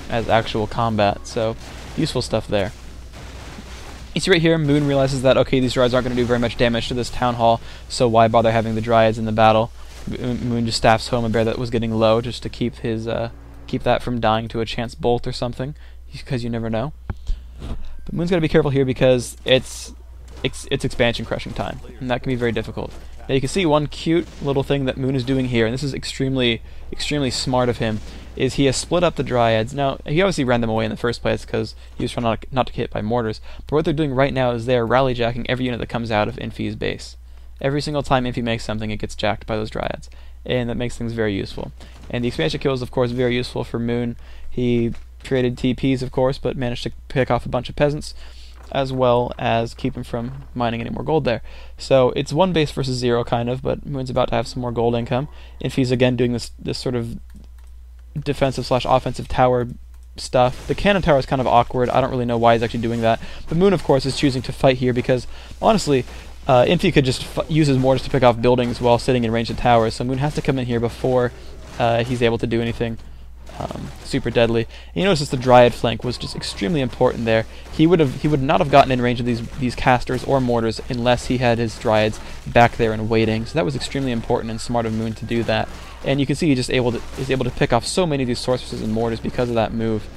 as actual combat. So useful stuff there. You see right here, Moon realizes that, okay, these Dryads aren't going to do very much damage to this Town Hall, so why bother having the Dryads in the battle? Moon just staffs home a bear that was getting low just to keep his keep that from dying to a chance bolt or something, because you never know. But Moon's got to be careful here because it's expansion crushing time, and that can be very difficult. Now you can see one cute little thing that Moon is doing here, and this is extremely smart of him, is he has split up the Dryads. Now, he obviously ran them away in the first place because he was trying not to get hit by mortars, but what they're doing right now is they're rally-jacking every unit that comes out of Infi's base. Every single time Infi makes something, it gets jacked by those Dryads, and that makes things very useful. And the expansion kill is, of course, very useful for Moon. He created TPs, of course, but managed to pick off a bunch of peasants, as well as keep him from mining any more gold there. So it's 1 base versus 0, kind of, but Moon's about to have some more gold income. Infi's again doing this sort of defensive/offensive tower stuff. The cannon tower is kind of awkward. I don't really know why he's actually doing that. But Moon, of course, is choosing to fight here because, honestly, Infi could just use his mortars to pick off buildings while sitting in range of towers. So Moon has to come in here before he's able to do anything super deadly. And you notice that the Dryad flank was just extremely important there. He would not have gotten in range of these casters or mortars unless he had his Dryads back there and waiting. So that was extremely important and smart of Moon to do that. And you can see he just is able to pick off so many of these sorceresses and mortars because of that move.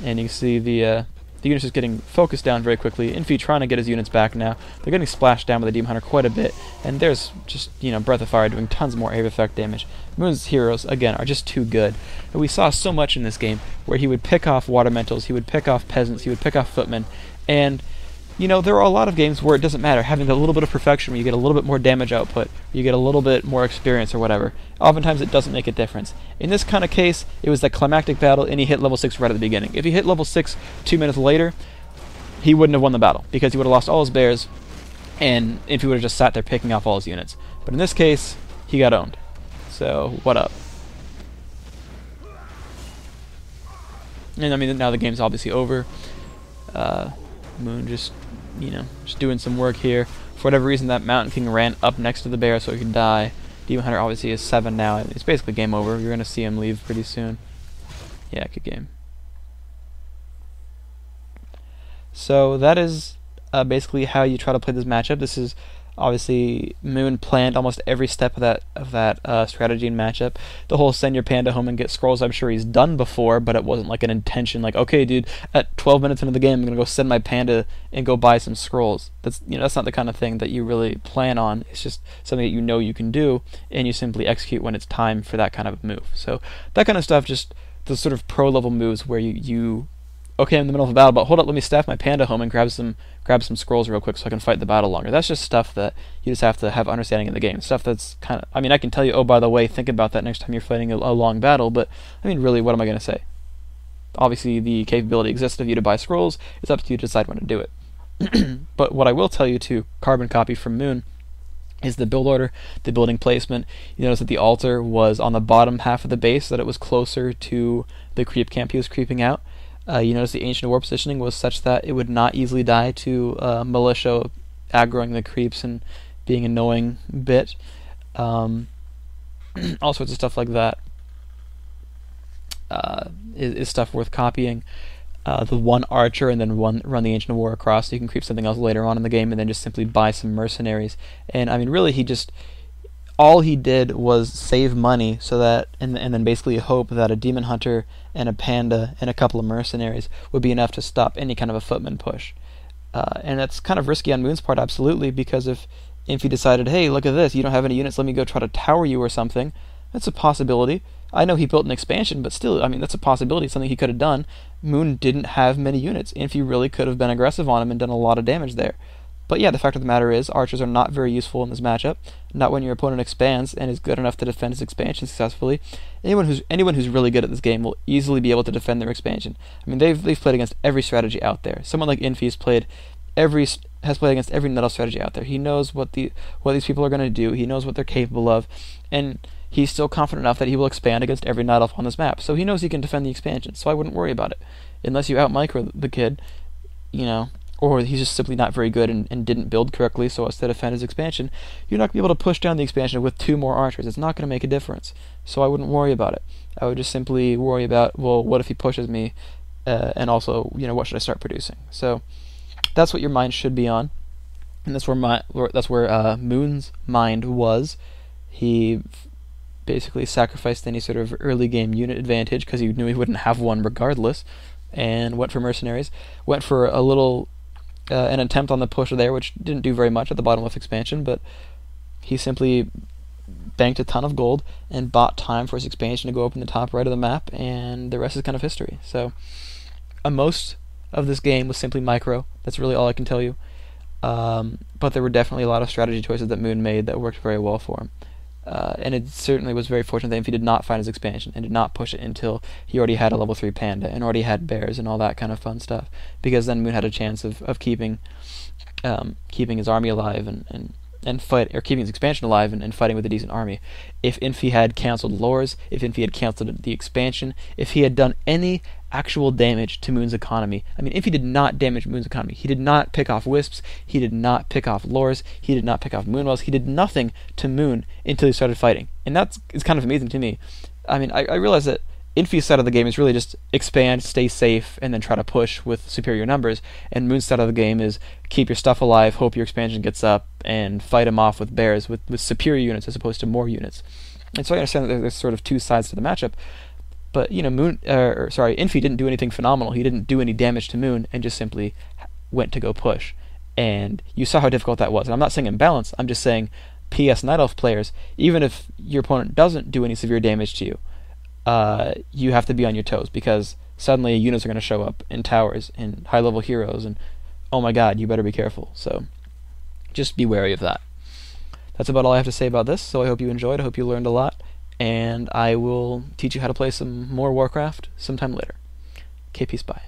And you can see the units just getting focused down very quickly. Infi trying to get his units back now. They're getting splashed down by the Demon Hunter quite a bit. And there's just, Breath of Fire doing tons more area effect damage. Moon's heroes, again, are just too good. And we saw so much in this game where he would pick off water mentals, he would pick off peasants, he would pick off footmen. And, there are a lot of games where it doesn't matter. Having a little bit of perfection where you get a little bit more damage output, you get a little bit more experience or whatever. Oftentimes it doesn't make a difference. In this kind of case, it was that climactic battle and he hit level 6 right at the beginning. If he hit level 6 2 minutes later, he wouldn't have won the battle because he would have lost all his bears and if he would have just sat there picking off all his units. But in this case, he got owned. So, what up? And now the game's obviously over. Moon just doing some work here. For whatever reason, that Mountain King ran up next to the bear so he could die. Demon Hunter obviously is 7 now. It's basically game over. You're going to see him leave pretty soon. Yeah, good game. So that is basically how you try to play this matchup. This is obviously Moon planned almost every step of that strategy and matchup. The whole send your panda home and get scrolls, I'm sure he's done before, but it wasn't like an intention like, okay dude, at 12 minutes into the game I'm gonna go send my panda and go buy some scrolls. That's that's not the kind of thing that you really plan on. It's just something that you can do and you simply execute when it's time for that kind of move. So that kind of stuff, just the sort of pro level moves where you okay, I'm in the middle of a battle, but hold up, let me staff my panda home and grab some scrolls real quick so I can fight the battle longer. That's just stuff that you just have to have understanding in the game. Stuff that's kind of, I can tell you, oh, by the way, think about that next time you're fighting a long battle, but, really, what am I going to say? Obviously, the capability exists of you to buy scrolls. It's up to you to decide when to do it. But what I will tell you to carbon copy from Moon is the build order, the building placement. You notice that the altar was on the bottom half of the base, so that it was closer to the creep camp he was creeping out. You notice the Ancient War positioning was such that it would not easily die to militia aggroing the creeps and being an annoying bit. All sorts of stuff like that is stuff worth copying. The one archer and then run the Ancient War across so you can creep something else later on in the game and then just simply buy some mercenaries. And really all he did was save money so that, and then basically hope that a demon hunter and a panda and a couple of mercenaries would be enough to stop any kind of a footman push. And that's kind of risky on Moon's part, absolutely, because if he decided, hey, look at this, you don't have any units, let me go try to tower you or something, that's a possibility. I know he built an expansion, but still, that's a possibility, something he could have done. Moon didn't have many units. Infi really could have been aggressive on him and done a lot of damage there. But yeah, the fact of the matter is, archers are not very useful in this matchup. Not when your opponent expands and is good enough to defend his expansion successfully. Anyone who's really good at this game will easily be able to defend their expansion. They've played against every strategy out there. Someone like Infi has played against every Nettle strategy out there. He knows what these people are going to do. He knows what they're capable of, and he's still confident enough that he will expand against every Night Elf on this map. So he knows he can defend the expansion. So I wouldn't worry about it, unless you out micro the kid. or he's just simply not very good and didn't build correctly so as to defend his expansion, you're not going to be able to push down the expansion with 2 more archers. It's not going to make a difference. So I wouldn't worry about it. I would just simply worry about, well, what if he pushes me, and also, what should I start producing? So that's what your mind should be on, and that's where Moon's mind was. He basically sacrificed any sort of early game unit advantage because he knew he wouldn't have one regardless, and went for mercenaries. Went for a little an attempt on the push there, which didn't do very much at the bottom of expansion, but he simply banked a ton of gold and bought time for his expansion to go up in the top right of the map, and the rest is kind of history. So most of this game was simply micro. That's really all I can tell you. But there were definitely a lot of strategy choices that Moon made that worked very well for him. And it certainly was very fortunate that if he did not find his expansion and did not push it until he already had a level 3 panda and already had bears and all that kind of fun stuff, because then Moon had a chance of keeping his army alive and fight, or keeping his expansion alive and fighting with a decent army. If Infi had cancelled lores, if Infi had cancelled the expansion, if he had done any actual damage to Moon's economy. I mean, Infi did not damage Moon's economy. He did not pick off wisps, he did not pick off lores, he did not pick off moonwells, he did nothing to Moon until he started fighting. And it's kind of amazing to me. I mean, I realize that Infi's side of the game is really just expand, stay safe, and then try to push with superior numbers, and Moon's side of the game is keep your stuff alive, hope your expansion gets up, and fight him off with bears with superior units as opposed to more units. And so I understand that there's sort of 2 sides to the matchup, but Infi didn't do anything phenomenal. He didn't do any damage to Moon and just simply went to go push. And you saw how difficult that was. And I'm not saying imbalance, I'm just saying PS Night Elf players, even if your opponent doesn't do any severe damage to you, you have to be on your toes, because suddenly units are going to show up in towers and high-level heroes, and oh my god, you better be careful. So just be wary of that. That's about all I have to say about this, so I hope you enjoyed, I hope you learned a lot, and I will teach you how to play some more Warcraft sometime later. Okay, peace, bye.